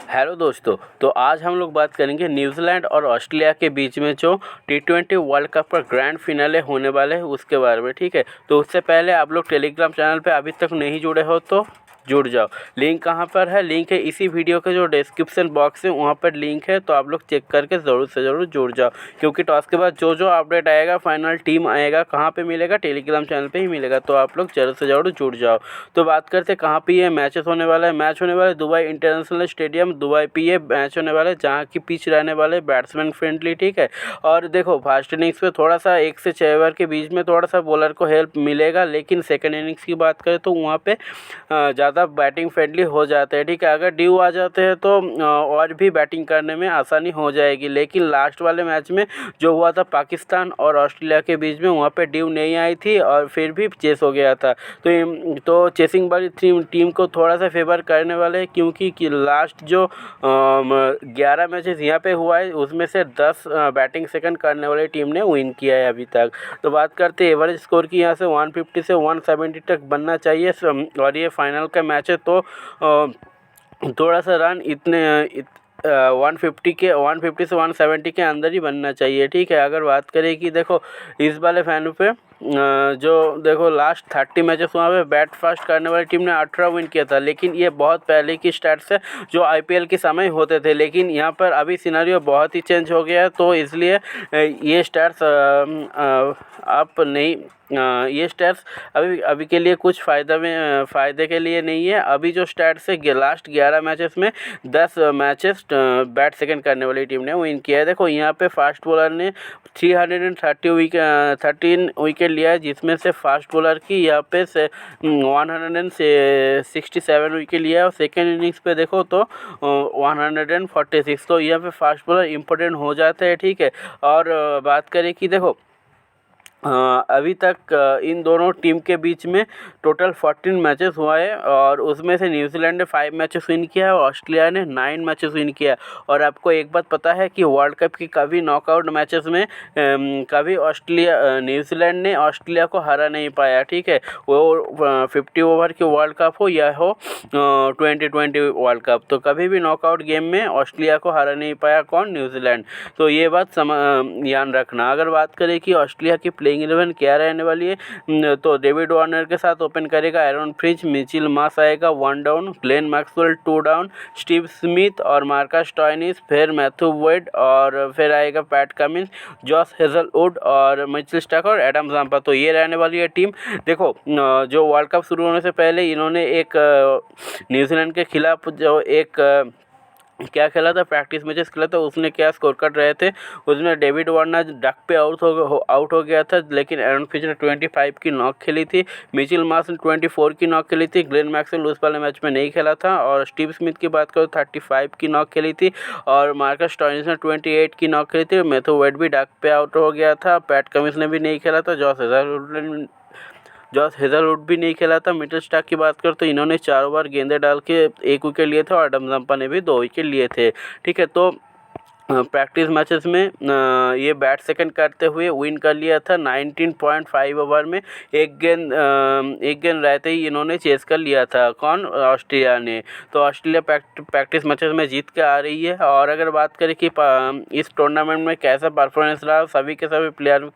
Hello दोस्तों, तो आज हम लोग बात करेंगे न्यूजीलैंड और ऑस्ट्रेलिया के बीच में जो T20 वर्ल्ड कप का ग्रैंड फिनाले होने वाले हैं उसके बारे में। ठीक है, तो उससे पहले आप लोग टेलीग्राम चैनल पे अभी तक नहीं जुड़े हो तो जुड़ जाओ। लिंक कहाँ पर है? लिंक है इसी वीडियो के जो डिस्क्रिप्शन बॉक्स है वहाँ पर लिंक है, तो आप लोग चेक करके ज़रूर से ज़रूर जुड़ जाओ, क्योंकि टॉस के बाद जो जो अपडेट आएगा, फाइनल टीम आएगा, कहाँ पे मिलेगा? टेलीग्राम चैनल पे ही मिलेगा, तो आप लोग ज़रूर से ज़रूर जुड़ जाओ। तो बात करते कहाँ पे ये मैचेस होने वाला है। मैच होने वाला है दुबई इंटरनेशनल स्टेडियम, दुबई पे ये मैच होने वाला है, जहाँ की पिच रहने वाले बैट्समैन फ्रेंडली। ठीक है, और देखो फर्स्ट इनिंग्स पे थोड़ा सा 1 से 6 ओवर के बीच में थोड़ा सा बॉलर को हेल्प मिलेगा, लेकिन सेकंड इनिंग्स की बात करें तो वहाँ पे ज़्यादा बैटिंग फ्रेंडली हो जाते हैं। ठीक है, अगर ड्यू आ जाते हैं तो और भी बैटिंग करने में आसानी हो जाएगी, लेकिन लास्ट वाले मैच में जो हुआ था पाकिस्तान और ऑस्ट्रेलिया के बीच में, वहाँ पे ड्यू नहीं आई थी और फिर भी चेस हो गया था। तो चेसिंग वाली टीम को थोड़ा सा फेवर करने वाले हैं, क्योंकि लास्ट जो 11 मैचेस यहाँ पे हुआ है उसमें से 10 बैटिंग सेकंड करने वाली टीम ने विन किया है अभी तक। तो बात करते हैं एवरेज स्कोर की, यहाँ से 150 से 170 तक बनना चाहिए, और ये फाइनल का मैच है तो थोड़ा सा रन 150 से 170 के अंदर ही बनना चाहिए। ठीक है, अगर बात करें कि देखो इस वाले फैन पे जो देखो लास्ट 30 मैचेस वहाँ पे बैट फास्ट करने वाली टीम ने 18 विन किया था, लेकिन ये बहुत पहले की स्टैट्स है जो आईपीएल के समय होते थे, लेकिन यहाँ पर अभी सिनेरियो बहुत ही चेंज हो गया है, तो इसलिए ये स्टैट्स आप नहीं ये स्टैट्स अभी के लिए कुछ फ़ायदे के लिए नहीं है। अभी जो स्टैट्स है लास्ट 11 मैचेस में 10 मैचेस बैट सेकंड करने वाली टीम ने विन किया है। देखो यहाँ पे फास्ट बॉलर ने 13 विकेट लिया है, जिसमें से फास्ट बॉलर की यहाँ पे 167 विकेट लिया है, और सेकेंड इनिंग्स पे देखो तो 146। तो यहाँ पे फास्ट बॉलर इम्पोर्टेंट हो जाते हैं। ठीक है, और बात करें कि देखो अभी तक इन दोनों टीम के बीच में टोटल 14 मैचेस हुआ है, और उसमें से न्यूजीलैंड ने 5 मैचेस विन किया है और ऑस्ट्रेलिया ने 9 मैचेस विन किया है। और आपको एक बात पता है कि वर्ल्ड कप की कभी नॉकआउट मैचेस में कभी न्यूजीलैंड ने ऑस्ट्रेलिया को हरा नहीं पाया। ठीक है, वो 50 ओवर के वर्ल्ड कप हो या हो 2020 वर्ल्ड कप, तो कभी भी नॉकआउट गेम में ऑस्ट्रेलिया को हरा नहीं पाया कौन? न्यूजीलैंड। तो ये बात ध्यान रखना। अगर बात करें कि ऑस्ट्रेलिया की प्लेइंग 11 क्या रहने वाली है, तो डेविड वार्नर के साथ ओपन करेगा एरन फिंच, मिचेल मार्श आएगा 1 down, Glenn Maxwell 2 down, Steve Smith और मार्कस स्टोइनिस, फिर मैथ्यू वेड, और फिर आएगा पैट कमिंस, जॉश हेजलवुड और मिचेल स्टार्क और एडम जाम्पा। तो ये रहने वाली है टीम। देखो जो वर्ल्ड कप शुरू होने से पहले इन्होंने एक न्यूजीलैंड के खिलाफ जो एक क्या खेला था, प्रैक्टिस मैचेस खेला था, उसने क्या स्कोर कर रहे थे, उसमें डेविड वार्नर डक पे आउट हो गया था, लेकिन एरन फिंच ने 25 की नॉक खेली थी, मिचेल मार्श ने 24 की नॉक खेली थी, ग्लेन मैक्सवेल उस वाले मैच में नहीं खेला था, और स्टीव स्मिथ की बात करो 35 की नॉक खेली थी, और मार्कस स्टोइनिस ने 28 की नॉक खेली थी, मैथ्यू वेड भी डक पे आउट हो गया था, पैट कमिंस ने भी नहीं खेला था, जॉश हेजलवुड भी नहीं खेला था। मिचेल स्टार्क की बात करें तो इन्होंने 4 बार गेंदे डाल के 1 विकेट लिए थे, और एडम जाम्पा ने भी 2 विकेट लिए थे। ठीक है, तो प्रैक्टिस मैचेस में ये बैट सेकंड करते हुए विन कर लिया था 19.5 ओवर में। एक गेंद रहते ही इन्होंने चेस कर लिया था कौन? ऑस्ट्रेलिया ने। तो ऑस्ट्रेलिया प्रैक्टिस मैचेस में जीत के आ रही है। और अगर बात करें कि इस टूर्नामेंट में कैसा परफॉर्मेंस रहा सभी के सभी प्लेयर,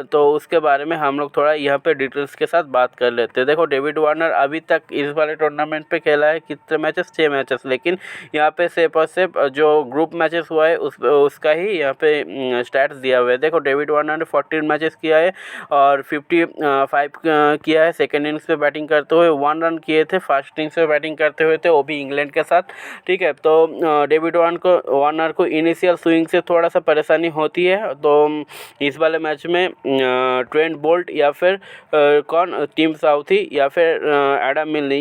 तो उसके बारे में हम लोग थोड़ा यहाँ पे डिटेल्स के साथ बात कर लेते हैं। देखो डेविड वार्नर अभी तक इस वाले टूर्नामेंट पे खेला है कितने मैचेस? 6 मैचेस, लेकिन यहाँ पे सिर्फ और सिर्फ जो ग्रुप मैचेस हुआ है उसका ही यहाँ पे स्टैट्स दिया हुआ है। देखो डेविड वार्नर ने 14 मैचेस किया है और 55 किया है। सेकेंड इनिंग्स पे बैटिंग करते हुए 1 रन किए थे, फर्स्ट इनिंग्स पे बैटिंग करते हुए थे, वो भी इंग्लैंड के साथ। ठीक है, तो डेविड वार्नर को इनिशियल स्विंग से थोड़ा सा परेशानी होती है, तो इस वाले मैच में ट्रेंट बोल्ट या फिर कौन? टीम साउथी या फिर एडम मिल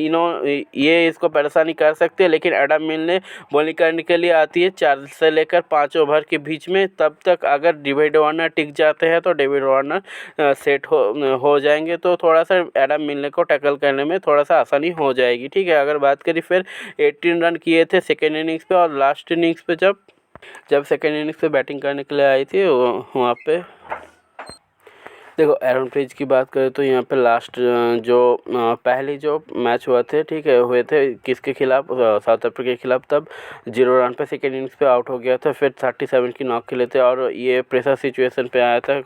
ये इसको परेशानी कर सकते हैं, लेकिन एडम मिल ने बॉलिंग करने के लिए आती है 4 से लेकर 5 ओवर के बीच में। तब तक अगर डेविड वार्नर टिक जाते हैं तो डेविड वार्नर सेट हो जाएंगे, तो थोड़ा सा एडम मिलने को टैकल करने में थोड़ा सा आसानी हो जाएगी। ठीक है, अगर बात करें फिर 18 रन किए थे सेकेंड इनिंग्स पे, और लास्ट इनिंग्स पे जब सेकेंड इनिंग्स पे बैटिंग करने के लिए आई थी वहाँ पे देखो एरन फिंच की बात करें तो यहाँ पे लास्ट जो पहले जो मैच हुए थे, ठीक है, हुए थे किसके खिलाफ, साउथ अफ्रीका के खिलाफ, तब 0 रन पे सेकेंड इनिंग्स पे आउट हो गया था, फिर 37 की नॉक खेले थे और ये प्रेशर सिचुएशन पे आया था,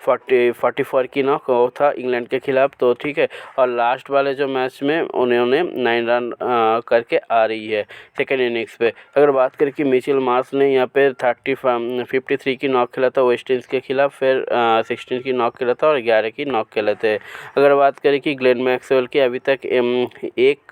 44 की नॉक वो था इंग्लैंड के खिलाफ, तो ठीक है। और लास्ट वाले जो मैच में उन्होंने 9 रन करके आ रही है सेकेंड इनिंग्स पे। अगर बात करें कि मिचेल मार्श ने यहाँ पे 53 की नॉक खेला था वेस्ट इंडीज़ के खिलाफ, फिर 16 की नॉक खेला था और 11 की नॉक खेले थे। अगर बात करें कि ग्लेन मैक्सवेल की अभी तक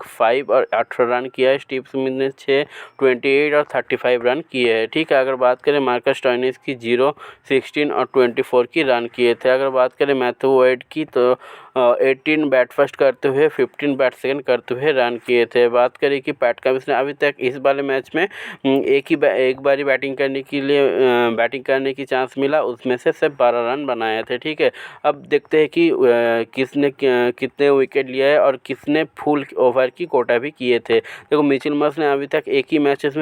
5 और 18 रन किया है, स्टीव स्मिथ ने 6, 28 और 35 रन किए हैं, ठीक है। अगर बात करें मार्कस स्टोइनिस की 0, 16 और 24 की रन किए थे। अगर बात करें मैथ्यू वाइड की तो 18 बैट फर्स्ट करते हुए 15 बैट सेकंड करते हुए रन किए थे। बात करें कि पैट कमिंस ने अभी तक इस वाले मैच में एक बारी बैटिंग करने की चांस मिला, उसमें से सिर्फ 12 रन बनाए थे, ठीक है। अब देखते हैं कि किसने कितने विकेट लिए है और किसने फुल ओवर की कोटा भी किए थे। देखो मिचेल मार्श ने अभी तक 2 मैचेस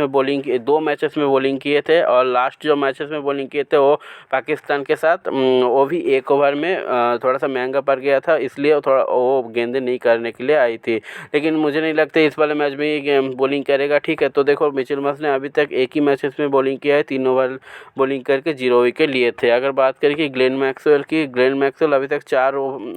में बॉलिंग किए थे और लास्ट जो मैचेस में बॉलिंग किए थे वो पाकिस्तान के साथ, वो भी 1 ओवर में थोड़ा सा महंगा पड़ गया था, इसलिए वो गेंदें नहीं करने के लिए आई थी। लेकिन मुझे नहीं लगता इस वाले मैच में ये बॉलिंग करेगा, ठीक है। तो देखो मिचेल मार्श ने अभी तक 1 ही मैचेस में बॉलिंग किया है, 3 ओवर बॉलिंग करके 0 विकेट लिए थे। अगर बात करें कि ग्लेन मैक्सवेल अभी तक 4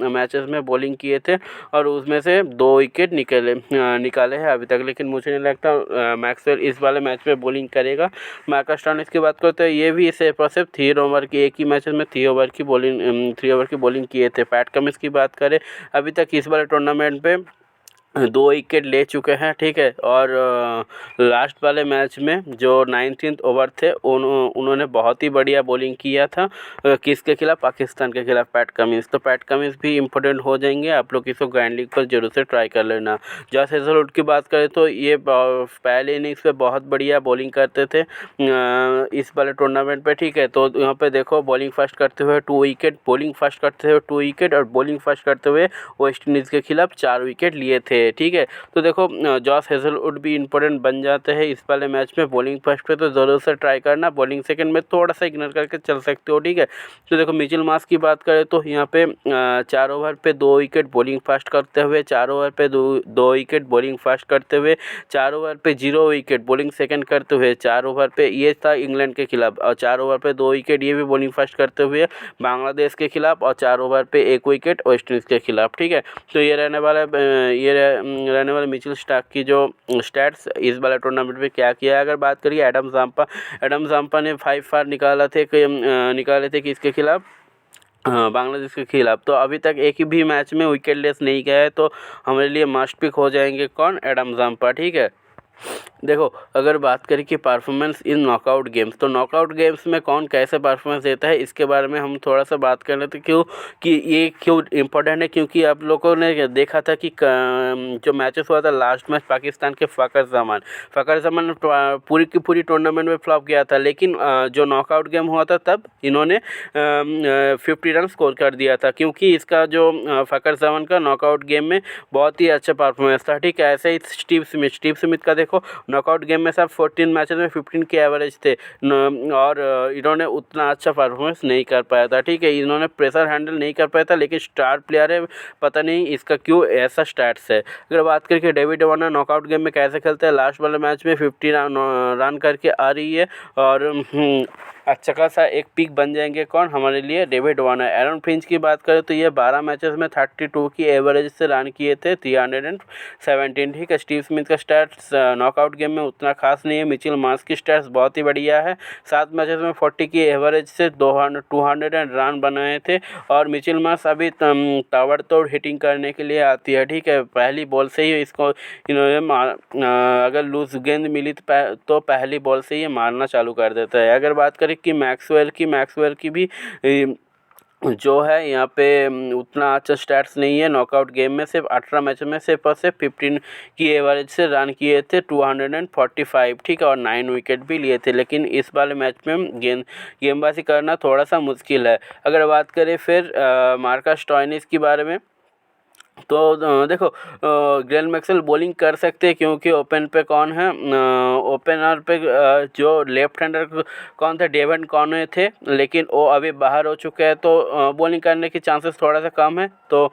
मैचेस में बॉलिंग किए थे और उसमें से 2 विकेट निकाले हैं अभी तक, लेकिन मुझे नहीं लगता मैक्सवेल इस वाले मैच में बॉलिंग करेगा। मार्कस स्टोइनिस की बात करते हैं, ये भी सिर्फ और सिर्फ 3 ओवर की 1 ही मैचेस में 3 ओवर की बॉलिंग किए थे। पैट कमिंस की बात करें, अभी तक इस वाले टूर्नामेंट पे 2 विकेट ले चुके हैं, ठीक है। और लास्ट वाले मैच में जो 19th ओवर थे उन्होंने बहुत ही बढ़िया बॉलिंग किया था, किसके खिलाफ, पाकिस्तान के खिलाफ, पैट कमिंस। तो पैट कमिंस भी इम्पोर्टेंट हो जाएंगे, आप लोग इसको ग्रैंड लीग पर जरूर से ट्राई कर लेना। जॉस हेजलवुड की बात करें तो ये पहले इनिंग्स पे बहुत बढ़िया बॉलिंग करते थे इस वाले टूर्नामेंट पे, ठीक है। तो यहाँ पे देखो बॉलिंग फर्स्ट करते हुए 2 विकेट, और बॉलिंग फर्स्ट करते हुए वेस्ट इंडीज़ के खिलाफ 4 विकेट लिए थे, ठीक है। तो देखो जॉस हेजलवुड भी इंपॉर्टेंट बन जाते हैं इस वाले मैच में। बॉलिंग फर्स्ट पे तो ज़रूर से ट्राई करना, बॉलिंग सेकंड में थोड़ा सा इग्नोर करके चल सकते हो, ठीक है। तो देखो मिचेल मार्श की बात करें तो यहाँ पे 4 ओवर पे 2 विकेट बॉलिंग फास्ट करते हुए, 4 ओवर पे 2 विकेट बॉलिंग फास्ट करते हुए, 4 ओवर पे 0 विकेट बॉलिंग सेकंड करते हुए, 4 ओवर पे ये था इंग्लैंड के खिलाफ, और 4 ओवर पे 2 विकेट ये भी बॉलिंग फास्ट करते हुए बांग्लादेश के खिलाफ, और 4 ओवर पे 1 विकेट वेस्ट इंडीज़ के खिलाफ, ठीक है। तो ये रहने वाले मिचेल स्टार्क की जो स्टैट्स इस वाले टूर्नामेंट में क्या किया है। अगर बात करिए एडम जाम्पा ने 5 बार निकाले थे कि इसके खिलाफ, बांग्लादेश के खिलाफ। तो अभी तक एक भी मैच में विकेट लेस नहीं गया है, तो हमारे लिए मस्ट पिक हो जाएंगे कौन, एडम जाम्पा, ठीक है। देखो अगर बात करें कि परफॉर्मेंस इन नॉकआउट गेम्स, तो नॉकआउट गेम्स में कौन कैसे परफॉर्मेंस देता है इसके बारे में हम थोड़ा सा बात कर लेते हैं। ये क्यों इम्पोर्टेंट है, क्योंकि आप लोगों ने देखा था कि जो मैचेस हुआ था, लास्ट मैच पाकिस्तान के फ़खर जमान पूरी की पूरी टूर्नामेंट में फ्लॉप गया था, लेकिन जो नॉकआउट गेम हुआ था तब इन्होंने 50 रन स्कोर कर दिया था, क्योंकि इसका जो फ़खर जमान का नॉकआउट गेम में बहुत ही अच्छा परफॉर्मेंस था, ठीक है। ऐसे ही स्टीव स्मिथ का देखो नॉकआउट गेम में सब 14 मैचेस में 15 के एवरेज थे, और इन्होंने उतना अच्छा परफॉर्मेंस नहीं कर पाया था, ठीक है। इन्होंने प्रेशर हैंडल नहीं कर पाया था, लेकिन स्टार प्लेयर है, पता नहीं इसका क्यों ऐसा स्टैट्स है। अगर बात करें कि डेविड वार्नर नॉकआउट गेम में कैसे खेलते हैं, लास्ट वाले मैच में 50 रन करके आ रही है, और अच्छा खासा एक पिक बन जाएंगे कौन हमारे लिए, डेविड वार्नर। एरन फिंच की बात करें तो ये 12 मैचेस में 32 की एवरेज से रन किए थे, 317, ठीक है। स्टीव स्मिथ का स्टैट्स नॉकआउट गेम में उतना खास नहीं है। मिचेल मार्श की स्टैट्स बहुत ही बढ़िया है, 7 मैचेस में 40 की एवरेज से 200 रन बनाए थे, और मिचेल मार्श अभी ताबड़तोड़ हिटिंग करने के लिए आती है, ठीक है। पहली बॉल से ही इसको इन्होंने अगर लूज गेंद मिली तो पहली बॉल से ही मारना चालू कर देता है। अगर बात करें कि मैक्सवेल की भी जो है यहाँ पे उतना अच्छा स्टैट्स नहीं है। नॉकआउट गेम में सिर्फ 18 मैच में सिर्फ 15 की एवरेज से रन किए थे, 245, ठीक है, और 9 विकेट भी लिए थे, लेकिन इस वाले मैच में गेंदबाजी करना थोड़ा सा मुश्किल है। अगर बात करें फिर मार्कस स्टोइनिस के बारे में, तो देखो ग्लेन मैक्सवेल बॉलिंग कर सकते हैं क्योंकि ओपन पे कौन है, ओपनर पे जो लेफ्ट हैंडर कौन थे, डेवन कॉनवे थे, लेकिन वो अभी बाहर हो चुके हैं, तो बॉलिंग करने की चांसेस थोड़ा सा कम है। तो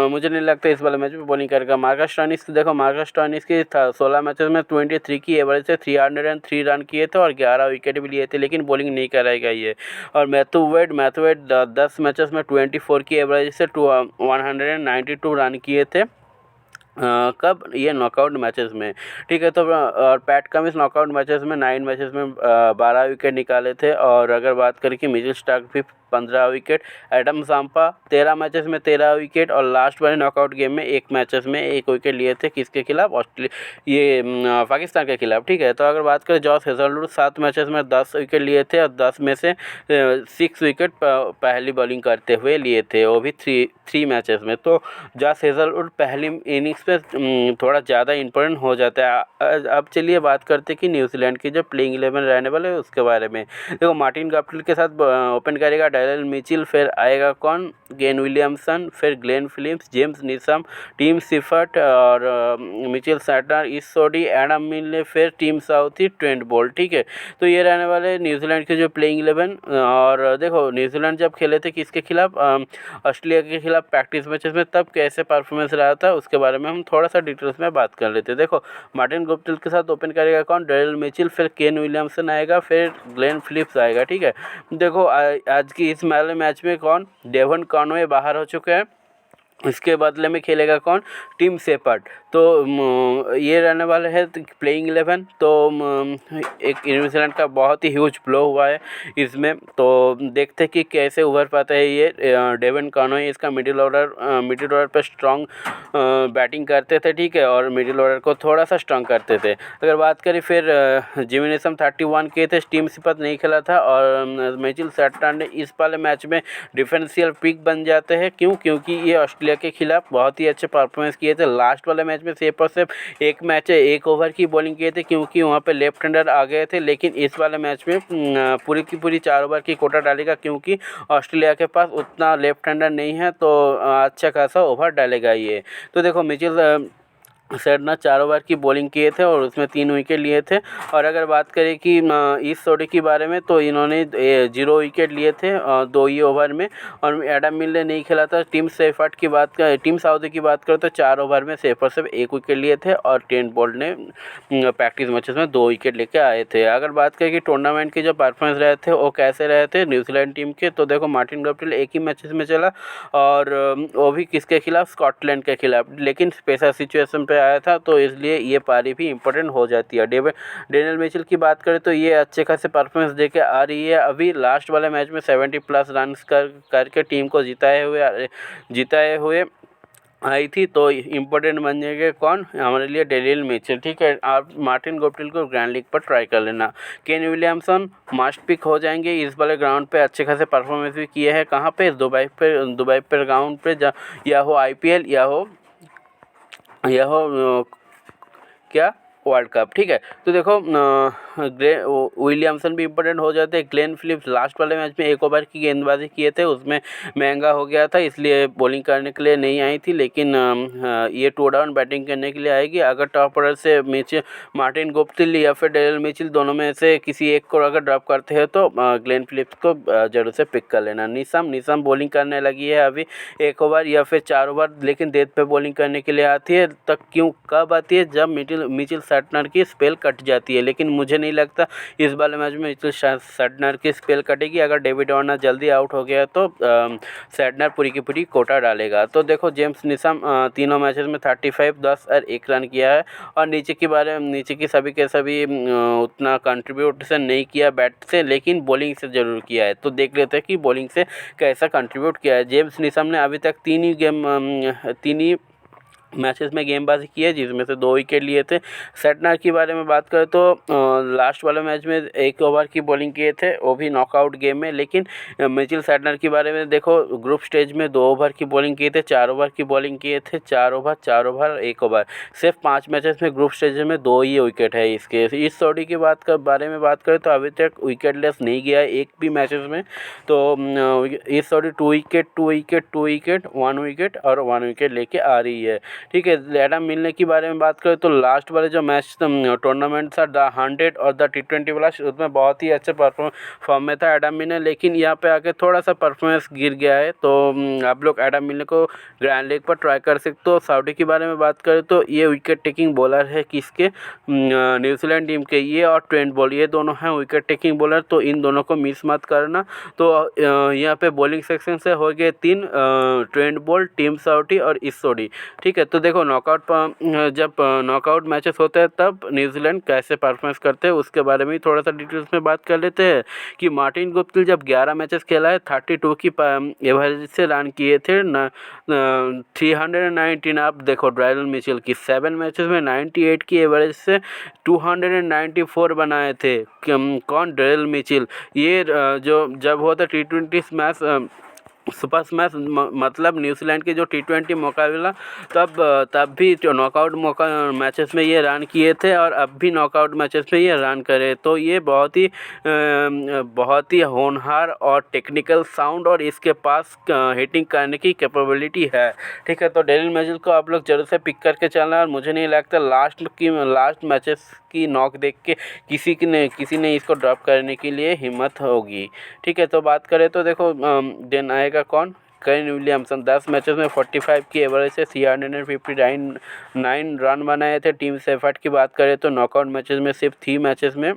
मुझे नहीं लगता इस वाले मैच में बॉलिंग करेगा। मार्कस स्टोइनिस देखो, मार्कस स्टोइनिस की 16 मैचेस में 23 की एवरेज से 303 रन किए थे और 11 विकेट भी लिए थे, लेकिन बॉलिंग नहीं कराएगा ये। और मैथ्यू वेड 10 मैचेस में 24 की एवरेज से 192 रन किए थे। कब, ये नॉकआउट मैचेस में, ठीक है। तो और पैट कमिंस नॉकआउट मैचेस में 9 मैचेस में 12 विकेट निकाले थे। और अगर बात करें कि मिचेल स्टार्क भी 15 विकेट, एडम जाम्पा 13 मैचेस में 13 विकेट, और लास्ट वाले नॉकआउट गेम में 1 मैचेस में 1 विकेट लिए थे। किसके खिलाफ, पाकिस्तान के खिलाफ, ठीक है। तो अगर बात करें जॉस हेजलवुड 7 मैचेस में 10 विकेट लिए थे, और 10 में से 6 विकेट पहली बॉलिंग करते हुए लिए थे, वो भी 3 मैचेस में। तो जॉस हेजलवुड पहली इनिंग्स पे थोड़ा ज़्यादा इंपॉर्टेंट हो जाता है। अब चलिए बात करते हैं कि न्यूजीलैंड की जो प्लेइंग 11 रहने वाले है उसके बारे में। देखो मार्टिन गप्टिल के साथ ओपन करेगा डेरिल मिचेल, फिर आएगा कौन, केन विलियमसन, फिर Glenn Phillips, James Neesham, team Seifert और मिचेल सैटनर, इस सोडी, एडम मिलने, फिर टीम साउथी, ट्रेंट बोल्ट, ठीक है। तो ये रहने वाले न्यूजीलैंड के जो प्लेइंग 11। और देखो न्यूजीलैंड जब खेले थे किसके खिलाफ, ऑस्ट्रेलिया के खिलाफ प्रैक्टिस मैचेस में, तब कैसे परफॉर्मेंस रहा था उसके बारे में हम थोड़ा सा डिटेल्स में बात कर लेते हैं। देखो मार्टिन गप्टिल के साथ ओपन करेगा कौन, डेरिल मिचेल, फिर केन विलियमसन आएगा, फिर ग्लेन फिलिप्स आएगा, ठीक है। देखो आज की इस वाले मैच में कौन, डेवन कॉनवे बाहर हो चुके हैं, इसके बदले में खेलेगा कौन, टीम सेपर्ट। तो ये रहने वाले हैं प्लेइंग 11। तो एक न्यूजीलैंड का बहुत ही ह्यूज ब्लो हुआ है इसमें। तो देखते हैं कि कैसे उभर पाता है ये डेवन कॉनवे। इसका मिडिल ऑर्डर पे स्ट्रॉन्ग बैटिंग करते थे, ठीक है, और मिडिल ऑर्डर को थोड़ा सा स्ट्रॉन्ग करते थे। अगर बात करें फिर जिमी नेशम 31 के थे, टीम सिपत नहीं खेला था, और मिचेल सैटनर ने इस वाले मैच में डिफरेंशियल पिक बन जाते हैं। क्योंकि ये ऑस्ट्रेलिया के खिलाफ बहुत ही अच्छे परफॉर्मेंस किए थे। लास्ट वाले मैच में सिर्फ और सिर्फ एक मैच है 1 ओवर की बॉलिंग किए थे, क्योंकि वहाँ पे लेफ्ट हैंडर आ गए थे। लेकिन इस वाले मैच में पूरी की पूरी 4 ओवर की कोटा डालेगा, क्योंकि ऑस्ट्रेलिया के पास उतना लेफ्ट हैंडर नहीं है, तो अच्छा खासा ओवर डालेगा ये। तो देखो मिचेल सैटनर 4 ओवर की बॉलिंग किए थे और उसमें 3 विकेट लिए थे। और अगर बात करें कि इस सोडी के बारे में, तो इन्होंने 0 विकेट लिए थे 2 ही ओवर में। और एडम मिल ने नहीं खेला था। टीम साउदी की बात करें तो 4 ओवर में सिर्फ और सिर्फ 1 विकेट लिए थे, और ट्रेंट बोल्ट ने प्रैक्टिस मैचेस में 2 विकेट लेके आए थे। अगर बात करें कि टूर्नामेंट के जो परफॉर्मेंस रहे थे वो कैसे रहे थे न्यूजीलैंड टीम के, तो देखो मार्टिन गप्टिल 1 ही मैचेस में चला, और वो भी किसके खिलाफ, स्कॉटलैंड के खिलाफ, लेकिन स्पेशल सिचुएशन पे आया था, तो इसलिए ये पारी भी इंपॉर्टेंट हो जाती है। डेनियल मिचेल की बात करें तो ये अच्छे खासे परफॉर्मेंस देके आ रही है। अभी लास्ट वाले मैच में 70+ रन करके टीम को जिताए हुए आई थी। तो इम्पोर्टेंट बन जाएंगे कौन, हमारे लिए डेनियल मिचेल, ठीक है। आप मार्टिन गप्टिल को ग्रैंड लीग पर ट्राई कर लेना। केन विलियमसन मस्ट पिक हो जाएंगे। इस वाले ग्राउंड पे अच्छे खासे परफॉर्मेंस भी किए हैं। कहाँ पे, दुबई पे ग्राउंड पे, या हो IPL या हो क्या, वर्ल्ड कप, ठीक है। तो देखो विलियमसन भी इंपॉर्टेंट हो जाते हैं। ग्लेन फिलिप्स लास्ट वाले मैच में 1 ओवर की गेंदबाजी किए थे, उसमें महंगा हो गया था, इसलिए बॉलिंग करने के लिए नहीं आई थी। लेकिन ये 2 डाउन बैटिंग करने के लिए आएगी। अगर टॉप ऑर्डर से मार्टिन गप्टिल या फिर डेरिल मिचेल दोनों में से किसी एक को अगर ड्रॉप करते हैं, तो ग्लेन फिलिप्स को जरूर से पिक कर लेना। निशम बॉलिंग करने लगी है अभी 1 ओवर या फिर 4 ओवर, लेकिन डेथ पे बॉलिंग करने के लिए आती है। तक क्यों, कब आती है, जब मिचेल सैटनर की स्पेल कट जाती है। लेकिन मुझे नहीं लगता इस वाले मैच में मिचेल सैटनर की स्पेल कटेगी। अगर डेविड वार्नर जल्दी आउट हो गया तो सैटनर पूरी की पूरी कोटा डालेगा। तो देखो जेम्स निशम तीनों मैचेस में 35, 10 और 1 रन किया है। और नीचे की सभी के सभी उतना कंट्रीब्यूशन नहीं किया बैट से, लेकिन बॉलिंग से ज़रूर किया है। तो देख लेते हैं कि बॉलिंग से कैसा कंट्रीब्यूट किया है। जेम्स निशम ने अभी तक 3 ही मैचेस में गेंदबाजी की है, जिसमें से 2 विकेट लिए थे। सेटनर के बारे में बात करें तो लास्ट वाले मैच में 1 ओवर की बॉलिंग किए थे, वो भी नॉकआउट गेम में। लेकिन मिचेल सेटनर के बारे में देखो, ग्रुप स्टेज में 2 ओवर की बॉलिंग किए थे, 4 ओवर की बॉलिंग किए थे, 4 ओवर 4 ओवर 1 ओवर, सिर्फ 5 मैचेस में ग्रुप स्टेज में 2 ही विकेट है इसके। इस जोड़ी की बारे में बात करें तो अभी तक विकेटलेस नहीं गया है एक भी मैचेस में। तो इस जोड़ी 2 विकेट 2 विकेट 2 विकेट 1 विकेट और 1 विकेट लेके आ रही है। ठीक है, एडम मिलने के बारे में बात करें तो लास्ट वाले जो मैच टूर्नामेंट था, द 100 और द T20 वाला, उसमें बहुत ही अच्छे फॉर्म में था एडम मिलने, लेकिन यहाँ पे आके थोड़ा सा परफॉर्मेंस गिर गया है। तो आप लोग एडम मिलने को ग्रैंड लीग पर ट्राई कर सकते हो। सऊदी के बारे में बात करें तो ये विकेट टेकिंग बॉलर है किसके, न्यूजीलैंड टीम के। ये और ट्रेंट बॉल, ये दोनों हैं विकेट टेकिंग बॉलर, तो इन दोनों को मिस मत करना। तो यहाँ पे बॉलिंग सेक्शन से हो गए 3, ट्रेंट बॉल, टीम सऊदी और इस्सोडी। ठीक है, तो देखो जब नॉकआउट मैचेस होते हैं तब न्यूजीलैंड कैसे परफॉर्मेंस करते हैं उसके बारे में थोड़ा सा डिटेल्स में बात कर लेते हैं। कि मार्टिन गुप्टिल जब 11 मैचेस खेला है, 32 की एवरेज से रन किए थे, 319। आप देखो ड्राइलन मिचेल की 7 मैचेस में 98 की एवरेज से 294 बनाए थे। कौन, ड्राइलन मिचेल। ये जो जब हुआ था T20 मैच, सुपर स्मैश, मतलब न्यूजीलैंड के जो T20 मुकाबला, तब भी नॉकआउट मैचेस में ये रन किए थे और अब भी नॉकआउट मैचेस में ये रन करे। तो ये बहुत ही होनहार और टेक्निकल साउंड और इसके पास हिटिंग करने की कैपेबिलिटी है। ठीक है, तो डेरिल मिचेल को आप लोग जरूर से पिक करके चलना। और मुझे नहीं लगता लास्ट मैचेस की नॉक देख के किसी ने इसको ड्रॉप करने के लिए हिम्मत होगी। ठीक है, तो बात करें तो देखो देन आएगा कौन, केन विलियमसन। 10 मैचेस में 45 की एवरेज से 359 रन बनाए थे। टीम से एफर्ट की बात करें तो नॉकआउट मैचेस में सिर्फ 3 मैचेस में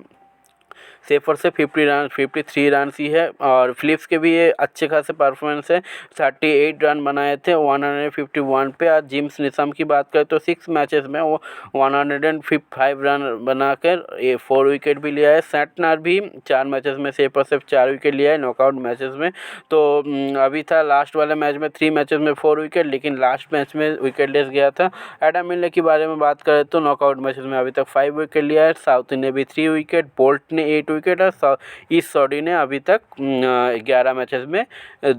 सेफर से 53 रन ही है। और फिलिप्स के भी ये अच्छे खासे परफॉर्मेंस है, 38 रन बनाए थे 151 पे। और जिम्स निसम की बात करें तो 6 मैचेस में वो 105 रन बनाकर 4 विकेट भी लिया है। सेटनर भी 4 मैचेस में सेफर से 4 विकेट लिया है नॉकआउट मैचेस में। तो अभी था लास्ट वाले मैच में 3 मैचेस में 4 विकेट, लेकिन लास्ट मैच में विकेट लेस गया था। एडम मिलर के बारे में बात करें तो नॉकआउट मैचेस में अभी तक 5 विकेट लिया है। साउथ ने भी 3 विकेट, बोल्ट ने 8 विकेट और ईस्ट सऊदी ने अभी तक 11 मैचेस में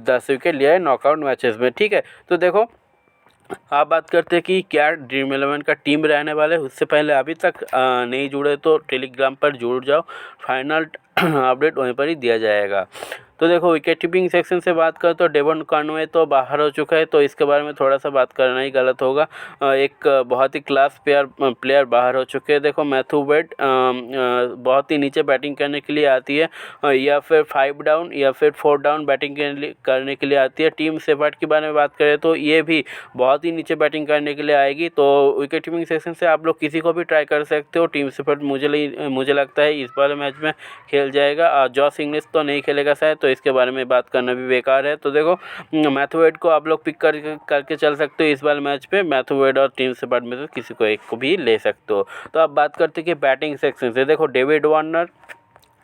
10 विकेट लिया है नॉकआउट मैचेस में। ठीक है, तो देखो आप बात करते हैं कि क्या ड्रीम 11 का टीम रहने वाले। उससे पहले अभी तक नहीं जुड़े तो टेलीग्राम पर जुड़ जाओ, फाइनल अपडेट वहीं पर ही दिया जाएगा। तो देखो विकेट कीपिंग सेक्शन से बात करें तो डेवन कॉनवे तो बाहर हो चुका है, तो इसके बारे में थोड़ा सा बात करना ही गलत होगा। एक बहुत ही क्लास प्लेयर बाहर हो चुके हैं। देखो मैथ्यू वेड बहुत ही नीचे बैटिंग करने के लिए आती है, या फिर 5 डाउन या फिर 4 डाउन बैटिंग करने के लिए आती है। टीम सेफर्ट के बारे में बात करें तो ये भी बहुत ही नीचे बैटिंग करने के लिए आएगी। तो विकेट कीपिंग सेक्शन से आप लोग किसी को भी ट्राई कर सकते हो। टीम सेफर्ट मुझे लगता है इस वाले मैच में खेल जाएगा। जॉस इंग्लिश तो नहीं खेलेगा शायद, तो इसके बारे में बात करना भी बेकार है। तो देखो मैथ्यू वेड को आप लोग पिक करके चल सकते हो इस वाले मैच पे। मैथ्यू वेड और टीम सेफर्ट में से किसी को एक को भी ले सकते हो। तो अब बात करते हैं कि बैटिंग सेक्शन से देखो डेविड वार्नर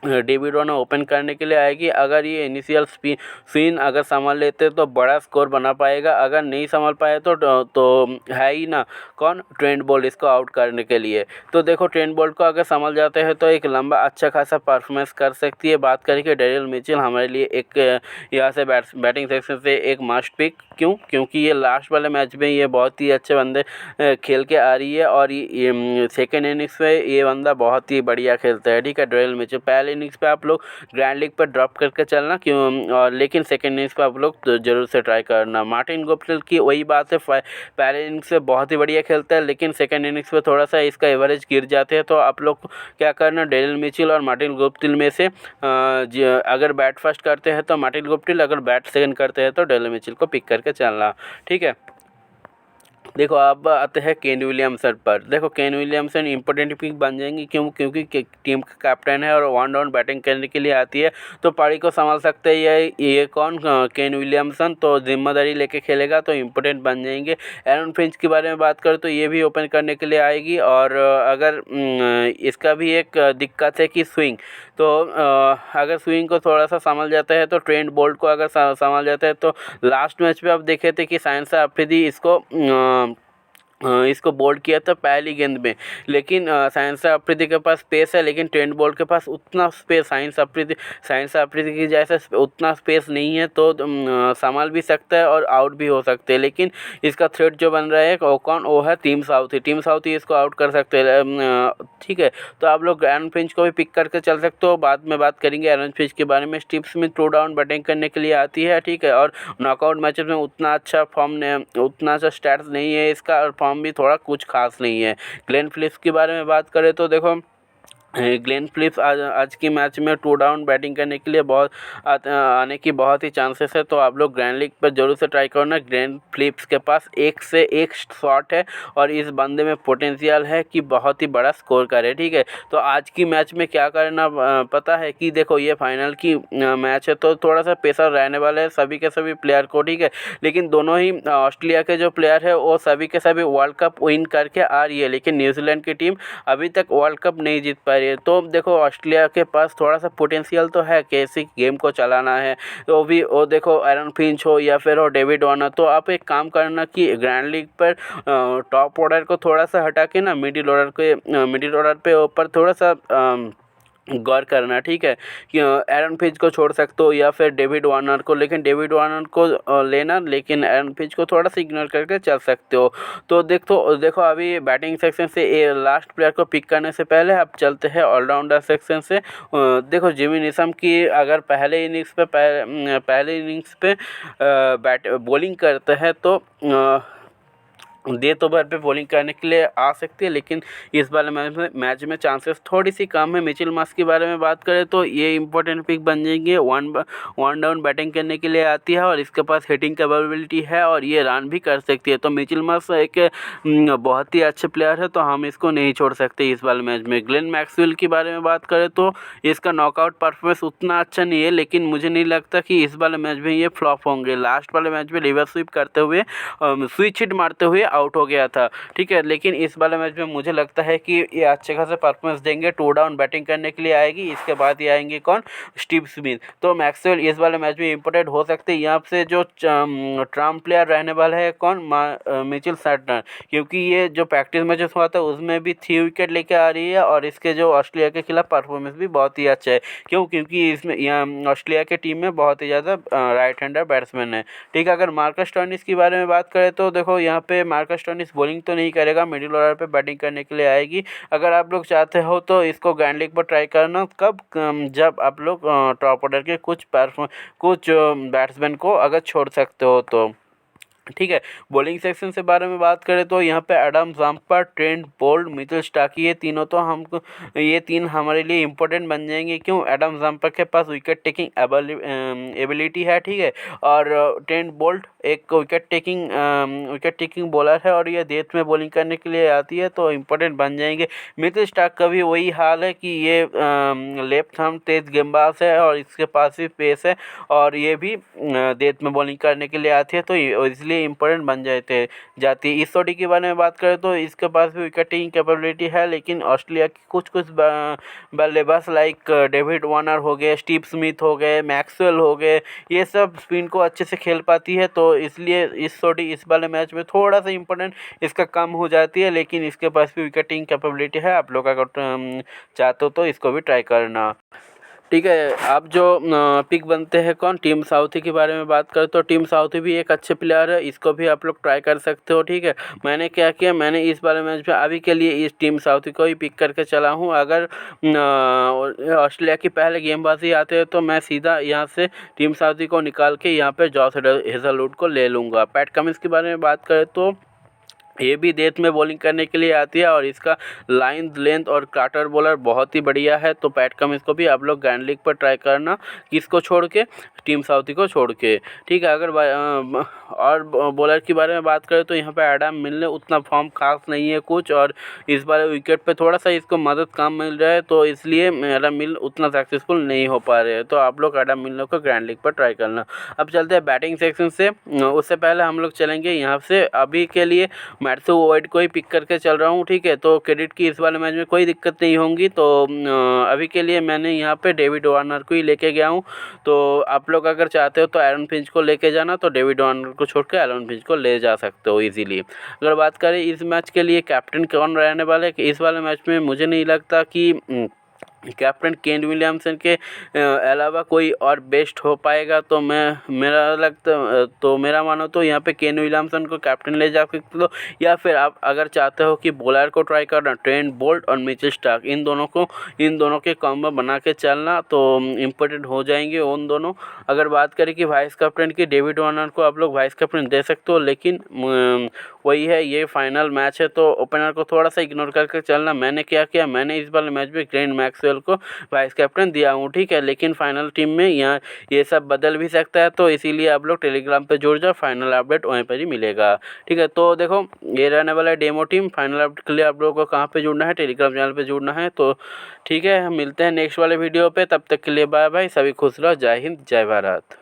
ओपन करने के लिए आएगी। अगर ये इनिशियल स्पिन अगर संभाल लेते तो बड़ा स्कोर बना पाएगा। अगर नहीं संभाल पाए तो है ही ना कौन, ट्रेंट बोल्ट इसको आउट करने के लिए। तो देखो ट्रेंट बोल्ट को अगर संभाल जाते हैं तो एक लंबा अच्छा खासा परफॉर्मेंस कर सकती है। बात करें कि डेरिल मिचेल हमारे लिए एक यहाँ से बैटिंग सेक्शन से एक मस्ट पिक। क्यों? क्योंकि ये लास्ट वाले मैच में ये बहुत ही अच्छे बंदे खेल के आ रही है और ये सेकेंड इनिंग्स में ये बंदा बहुत ही बढ़िया खेलता है। ठीक है, डेरिल मिचेल पहले इनिंग्स पे आप लोग ग्रैंड लीग पर ड्रॉप करके चलना, क्यों और लेकिन सेकेंड इनिंग्स पे आप लोग तो जरूर से ट्राई करना। मार्टिन गुप्टिल की वही बात है, पहले इनिंग्स पे बहुत ही बढ़िया खेलता है, लेकिन सेकेंड इनिंग्स पे थोड़ा सा इसका एवरेज गिर जाते हैं। तो आप लोग क्या करना, डेरिल मिचेल और मार्टिन गुप्टिल में से अगर बैट फर्स्ट करते हैं तो मार्टिन गुप्टिल, अगर बैट सेकंड करते हैं तो डेरिल मिचेल को पिक करके चलना। ठीक है, देखो अब आते हैं केन विलियमसन पर। देखो केन विलियमसन इंपॉर्टेंट पिक बन जाएंगी, क्योंकि टीम का कैप्टन है और 1 डाउन बैटिंग करने के लिए आती है, तो पारी को संभाल सकते हैं ये कौन, केन विलियमसन। तो जिम्मेदारी लेके खेलेगा तो इंपॉर्टेंट बन जाएंगे। एरन फिंच के बारे में बात करें तो ये भी ओपन करने के लिए आएगी। और अगर इसका भी एक दिक्कत है कि स्विंग, तो अगर स्विंग को थोड़ा सा संभाल जाता है तो ट्रेंट बोल्ट को अगर संभाल जाता है तो लास्ट मैच पे आप देखे थे कि साइंस अफरीदी इसको इसको बोल्ड किया था पहली गेंद में, लेकिन साइंस अफरीदी के पास पेस है, लेकिन ट्रेंट बोल्ट के पास उतना स्पेस साइंस अफरीदी की जैसे उतना स्पेस नहीं है, तो संभाल भी सकता है और आउट भी हो सकते हैं। लेकिन इसका थ्रेट जो बन रहा है वो है टीम साउथी इसको आउट कर सकते हैं। ठीक है, तो आप लोग एरन फिंच को भी पिक करके चल सकते हो। बाद में बात करेंगे एरन फिंच के बारे में। स्टीव स्मिथ 2 डाउन बैटिंग करने के लिए आती है, ठीक है, और नॉकआउट मैचेस में उतना अच्छा स्टैट्स नहीं है इसका, और फॉर्म भी थोड़ा कुछ खास नहीं है। ग्लेन फिलिप्स के बारे में बात करें तो देखो, ग्लेन फिलिप्स आज की मैच में 2 डाउन बैटिंग करने के लिए आने की बहुत ही चांसेस है, तो आप लोग ग्रैंड लीग पर जरूर से ट्राई करना। ग्लेन फिलिप्स के पास एक से एक शॉट है और इस बंदे में पोटेंशियल है कि बहुत ही बड़ा स्कोर करे, ठीक है। तो आज की मैच में क्या करना पता है कि देखो, ये फाइनल की मैच है, तो थोड़ा सा प्रेशर रहने वाला है सभी के सभी प्लेयर को, ठीक है। लेकिन दोनों ही ऑस्ट्रेलिया के जो प्लेयर है वो सभी के सभी वर्ल्ड कप विन करके आ रही है, लेकिन न्यूजीलैंड की टीम अभी तक वर्ल्ड कप नहीं जीत पाई है। तो देखो, ऑस्ट्रेलिया के पास थोड़ा सा पोटेंशियल तो है कैसे गेम को चलाना है, तो वो देखो एरन फिंच हो या फिर हो डेविड वार्नर, तो आप एक काम करना कि ग्रैंड लीग पर टॉप ऑर्डर को थोड़ा सा हटा के ना मिडिल ऑर्डर पे ऊपर थोड़ा सा गौर करना, ठीक है। कि एरन फिंच को छोड़ सकते हो या फिर डेविड वार्नर को, लेकिन डेविड वार्नर को लेना, लेकिन एरन फिंच को थोड़ा सा इग्नोर करके चल सकते हो। तो देखो अभी बैटिंग सेक्शन से लास्ट प्लेयर को पिक करने से पहले अब चलते हैं ऑलराउंडर सेक्शन से। देखो, जिमी निशम की अगर पहले इनिंग्स पे बॉलिंग करते हैं तो डेथ ओवर पे बॉलिंग करने के लिए आ सकती है, लेकिन इस वाले मैच में चांसेस थोड़ी सी कम है। मिचेल मार्श के बारे में बात करें तो ये इंपॉर्टेंट पिक बन जाएंगे। वन डाउन बैटिंग करने के लिए आती है और इसके पास हिटिंग कैपेबिलिटी है और ये रन भी कर सकती है। तो मिचेल मार्श एक बहुत ही अच्छे प्लेयर है, तो हम इसको नहीं छोड़ सकते इस वाले मैच में। ग्लेन मैक्सवेल के बारे में बात करें तो इसका नॉकआउट परफॉर्मेंस उतना अच्छा नहीं है, लेकिन मुझे नहीं लगता कि इस वाले मैच में ये फ्लॉप होंगे। लास्ट वाले मैच में रिवर्स स्वीप करते हुए स्विच हिट मारते हुए आउट हो गया था, ठीक है। लेकिन इस वाले मैच में मुझे लगता है कि ये अच्छे खासे परफॉर्मेंस देंगे। 2 डाउन बैटिंग करने के लिए आएगी, इसके बाद ये आएंगे कौन, स्टीव स्मिथ। तो मैक्सवेल इस वाले मैच में इंपॉर्टेंट हो सकते हैं। यहाँ से जो ट्रम्प प्लेयर रहने वाला है कौन, मिचेल सार्टनर, क्योंकि ये जो प्रैक्टिस मैचेस हुआ था उसमें भी 3 विकेट लेके आ रही है और इसके जो ऑस्ट्रेलिया के खिलाफ परफॉर्मेंस भी बहुत ही अच्छा है। क्योंकि इसमें ऑस्ट्रेलिया के टीम में बहुत ही ज़्यादा राइट हैंडर बैट्समैन है, ठीक है। अगर मार्कस स्टोइनिस के बारे में बात करें तो देखो, यहाँ पे मार्कस स्टोइनिस बॉलिंग तो नहीं करेगा, मिडिल ऑर्डर पे बैटिंग करने के लिए आएगी। अगर आप लोग चाहते हो तो इसको ग्रैंड लीग पर ट्राई करना, जब आप लोग टॉप ऑर्डर के कुछ बैट्समैन को अगर छोड़ सकते हो तो, ठीक है। बॉलिंग सेक्शन से बारे में बात करें तो यहाँ पे Adam jumper, Trent Boult, Mitchell Starkey, ये तीन हमारे लिए इंपॉर्टेंट बन जाएंगे। क्यों, एडम जम्पर के पास विकेट टेकिंग एबिलिटी है, ठीक है, और ट्रेंट बोल्ट एक विकेट टेकिंग बॉलर है और ये डेथ में बॉलिंग करने के लिए आती है, तो इंपॉर्टेंट बन जाएंगे। मिचेल स्टार्क का भी वही हाल है कि ये लेफ्ट आर्म तेज गेंदबाज है और इसके पास भी पेस है और ये भी डेथ में बॉलिंग करने के लिए आती है, तो इसलिए इंपॉर्टेंट बन जाती है। इस सोडी के बारे में बात करें तो इसके पास भी विकेटिंग कैपेबिलिटी है, लेकिन ऑस्ट्रेलिया की कुछ बल्लेबाज लाइक डेविड वार्नर हो गए, स्टीव स्मिथ हो गए, मैक्सवेल हो गए, ये सब स्पिन को अच्छे से खेल पाती है, तो इसलिए इस वाले मैच में थोड़ा सा इंपॉर्टेंट इसका कम हो जाती है, लेकिन इसके पास भी विकेटिंग कैपेबिलिटी है। आप लोग अगर चाहते हो तो इसको भी ट्राई करना, ठीक है। आप जो पिक बनते हैं कौन, टीम साउथी के बारे में बात करें तो टीम साउथी भी एक अच्छे प्लेयर है, इसको भी आप लोग ट्राई कर सकते हो, ठीक है। मैंने क्या किया, मैंने इस बारे मैच में अभी के लिए इस टीम साउथी को ही पिक करके चला हूँ। अगर ऑस्ट्रेलिया की पहले गेंदबाजी आते हैं तो मैं सीधा यहाँ से टीम साउथी को निकाल के यहाँ पे जॉस हेजलवुड को ले लूँगा। पैट कमिंस के बारे में बात करें तो ये भी डेथ में बॉलिंग करने के लिए आती है और इसका लाइन लेंथ और क्लाटर बॉलर बहुत ही बढ़िया है, तो पैट कमिंस को भी आप लोग ग्रैंड लीग पर ट्राई करना, किसको छोड़ के, टीम साउथी को छोड़ के, ठीक है। अगर और बॉलर के बारे में बात करें तो यहाँ पे एडम मिलने उतना फॉर्म खास नहीं है कुछ, और इस बार विकेट पे थोड़ा सा इसको मदद कम मिल रहा है, तो इसलिए एडम मिल उतना सक्सेसफुल नहीं हो पा रहे हैं, तो आप लोग एडम मिलने को ग्रैंड लीग पर ट्राई करना। अब चलते हैं बैटिंग सेक्शन से, उससे पहले हम लोग चलेंगे यहाँ से अभी के लिए मैथ्यू वाइट को ही पिक करके चल रहा हूँ, ठीक है। तो क्रेडिट की इस वाले मैच में कोई दिक्कत नहीं होंगी। तो अभी के लिए मैंने यहाँ पे डेविड वार्नर को ही लेके गया हूँ। तो आप लोग अगर चाहते हो तो एरन फिंच को लेके जाना, तो डेविड वार्नर को छोड़ के एरन फिंच को ले जा सकते हो ईजिली। अगर बात करें इस मैच के लिए कैप्टन कौन रहने वाले, इस वाले मैच में मुझे नहीं लगता कि कैप्टन केन विलियमसन के अलावा कोई और बेस्ट हो पाएगा। तो मेरा मानो तो यहाँ पे केन विलियमसन को कैप्टन ले जा सकते हो, या फिर आप अगर चाहते हो कि बॉलर को ट्राई करना, ट्रेंट बोल्ट और मिचेल स्टार्क, इन दोनों के कॉम्बो बना के चलना, तो इम्पोर्टेंट हो जाएंगे उन दोनों। अगर बात करें कि वाइस कैप्टन की, डेविड वार्नर को आप लोग वाइस कैप्टन दे सकते हो, लेकिन वही है, ये फाइनल मैच है तो ओपनर को थोड़ा सा इग्नोर करके चलना। मैंने क्या किया, मैंने इस वाले मैच में ग्लेन मैक्सवेल को वाइस कैप्टन दिया हूँ, ठीक है। लेकिन फाइनल टीम में यहाँ ये सब बदल भी सकता है, तो इसीलिए आप लोग टेलीग्राम पे जुड़ जाओ, फाइनल अपडेट वहीं पर ही मिलेगा, ठीक है। तो देखो ये रहने वाला है डेमो टीम। फाइनल अपडेट के लिए आप लोगों को कहाँ पे जुड़ना है, टेलीग्राम चैनल पे जुड़ना है। तो ठीक है, हम मिलते हैं नेक्स्ट वाले वीडियो पे, तब तक के लिए बाय बाय, सभी खुश रहो, जय हिंद, जय भारत।